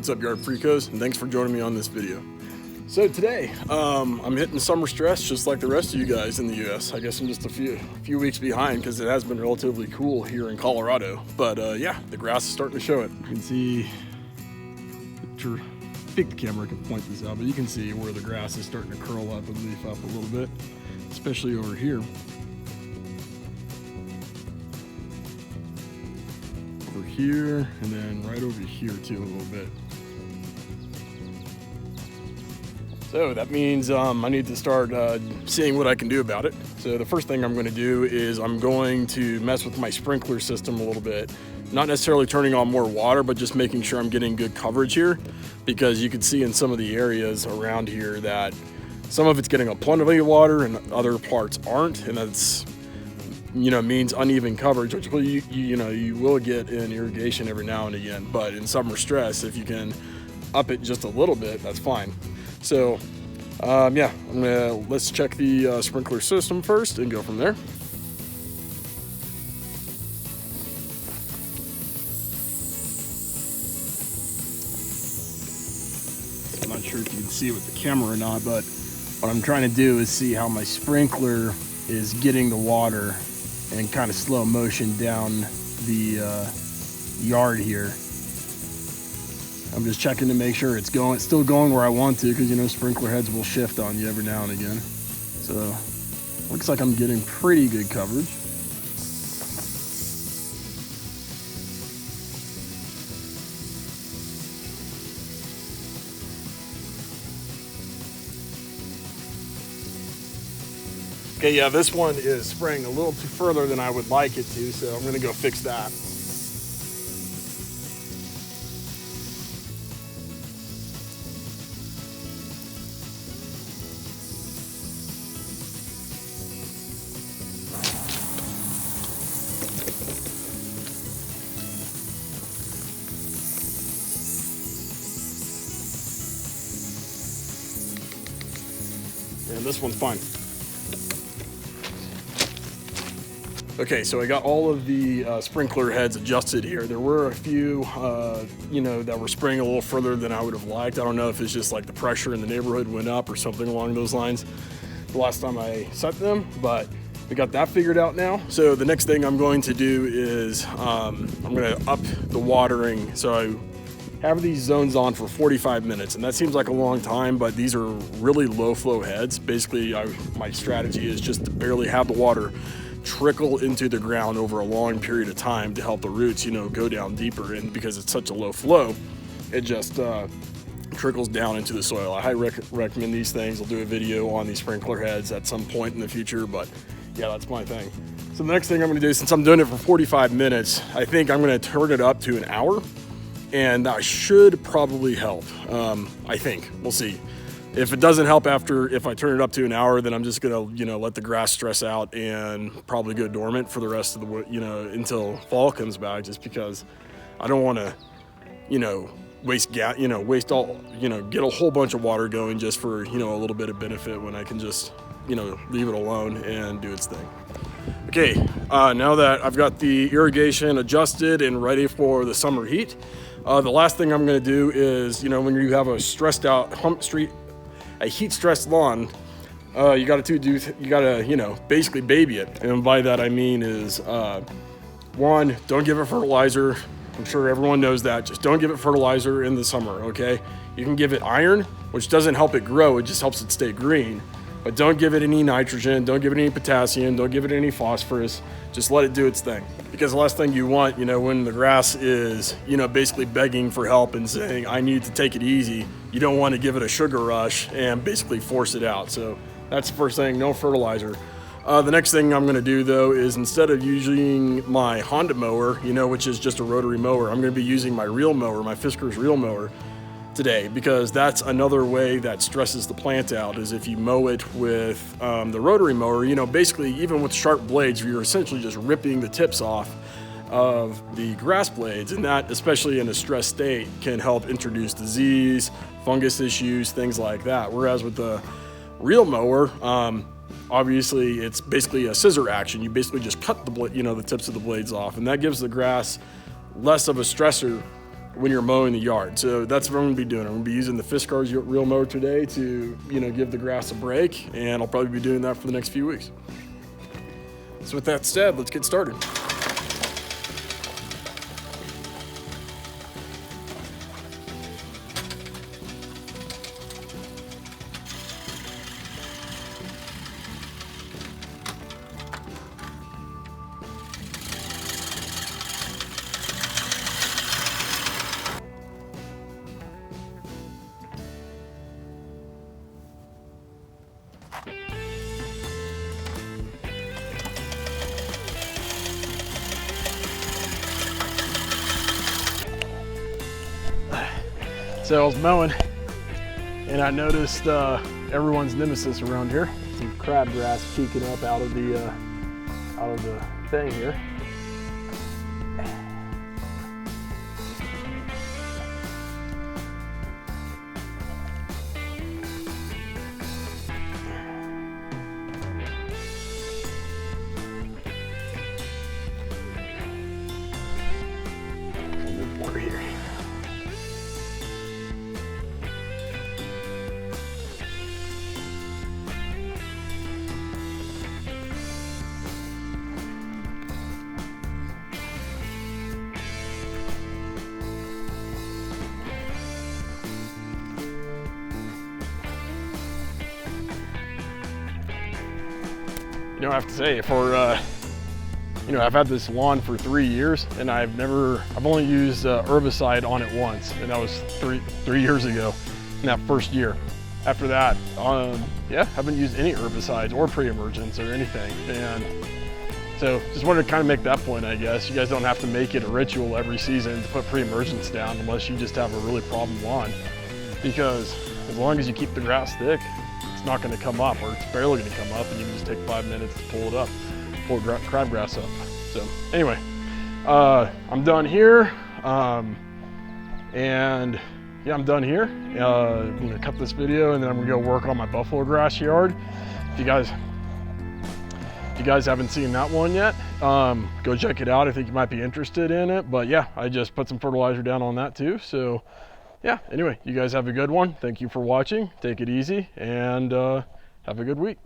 What's up, Yard Freakos, and thanks for joining me on this video. So today, I'm hitting summer stress just like the rest of you guys in the US. I guess I'm just a few weeks behind because it has been relatively cool here in Colorado. But yeah, the grass is starting to show it. You can see, I think the camera can point this out, but you can see where the grass is starting to curl up and leaf up a little bit, especially over here. Over here, and then right over here too a little bit. So that means I need to start seeing what I can do about it. So the first thing I'm going to do is I'm going to mess with my sprinkler system a little bit. Not necessarily turning on more water, but just making sure I'm getting good coverage here, because you can see in some of the areas around here that some of it's getting a plenty of water and other parts aren't, and that's, you know, means uneven coverage, which you will get in irrigation every now and again. But in summer stress, if you can up it just a little bit, that's fine. So yeah, let's check the sprinkler system first and go from there. I'm not sure if you can see it with the camera or not, but what I'm trying to do is see how my sprinkler is getting the water in kind of slow motion down the yard here. I'm just checking to make sure it's still going where I want to, because you know sprinkler heads will shift on you every now and again. So looks like I'm getting pretty good coverage. Okay, yeah, this one is spraying a little too further than I would like it to, so I'm gonna go fix that. And this one's fine. Okay, so I got all of the sprinkler heads adjusted here. There were a few, you know, that were spraying a little further than I would have liked. I don't know if it's just like the pressure in the neighborhood went up or something along those lines the last time I set them, but we got that figured out now. So the next thing I'm going to do is I'm going to up the watering. So I have these zones on for 45 minutes, and that seems like a long time, but these are really low flow heads. Basically, my strategy is just to barely have the water trickle into the ground over a long period of time to help the roots, you know, go down deeper. And because it's such a low flow, it just trickles down into the soil. I highly recommend these things. I'll do a video on these sprinkler heads at some point in the future, but yeah, that's my thing. So the next thing I'm going to do, since I'm doing it for 45 minutes, I think I'm going to turn it up to an hour, and that should probably help. I think we'll see. If it doesn't help if I turn it up to an hour, then I'm just gonna, you know, let the grass stress out and probably go dormant for the rest of the, you know, until fall comes back, just because I don't want to, you know, waste all, you know, get a whole bunch of water going just for, you know, a little bit of benefit when I can just, you know, leave it alone and do its thing. Okay, now that I've got the irrigation adjusted and ready for the summer heat, the last thing I'm gonna do is, you know, when you have a stressed out a heat-stressed lawn, you gotta, you know, basically baby it. And by that I mean is, one, don't give it fertilizer. I'm sure everyone knows that. Just don't give it fertilizer in the summer, okay? You can give it iron, which doesn't help it grow, it just helps it stay green. But don't give it any nitrogen, don't give it any potassium, don't give it any phosphorus. Just let it do its thing. Because the last thing you want, you know, when the grass is, you know, basically begging for help and saying, I need to take it easy, you don't want to give it a sugar rush and basically force it out. So that's the first thing, no fertilizer. The next thing I'm gonna do though is, instead of using my Honda mower, you know, which is just a rotary mower, I'm gonna be using my reel mower, my Fiskars reel mower today, because that's another way that stresses the plant out, is if you mow it with the rotary mower, you know, basically even with sharp blades, you're essentially just ripping the tips off of the grass blades, and that, especially in a stressed state, can help introduce disease, fungus issues, things like that. Whereas with the reel mower, obviously it's basically a scissor action. You basically just cut the tips of the blades off, and that gives the grass less of a stressor when you're mowing the yard. So that's what I'm gonna be doing. I'm gonna be using the Fiskars reel mower today to, give the grass a break, and I'll probably be doing that for the next few weeks. So with that said, let's get started. So I was mowing and I noticed everyone's nemesis around here, some crabgrass peeking up out of the thing here. A bit more here. I have to say, I've had this lawn for 3 years, and I've only used herbicide on it once, and that was three years ago, in that first year. After that, haven't used any herbicides or pre-emergents or anything, and so just wanted to kind of make that point, I guess. You guys don't have to make it a ritual every season to put pre-emergents down unless you just have a really problem lawn, because as long as you keep the grass thick, it's not going to come up, or it's barely going to come up, and you can just take 5 minutes to pull crabgrass up. So anyway, I'm done here, I'm done here. I'm going to cut this video, and then I'm going to go work on my Buffalograss yard. If you guys haven't seen that one yet, go check it out. I think you might be interested in it. But yeah, I just put some fertilizer down on that too. So yeah, anyway, you guys have a good one. Thank you for watching. Take it easy, and have a good week.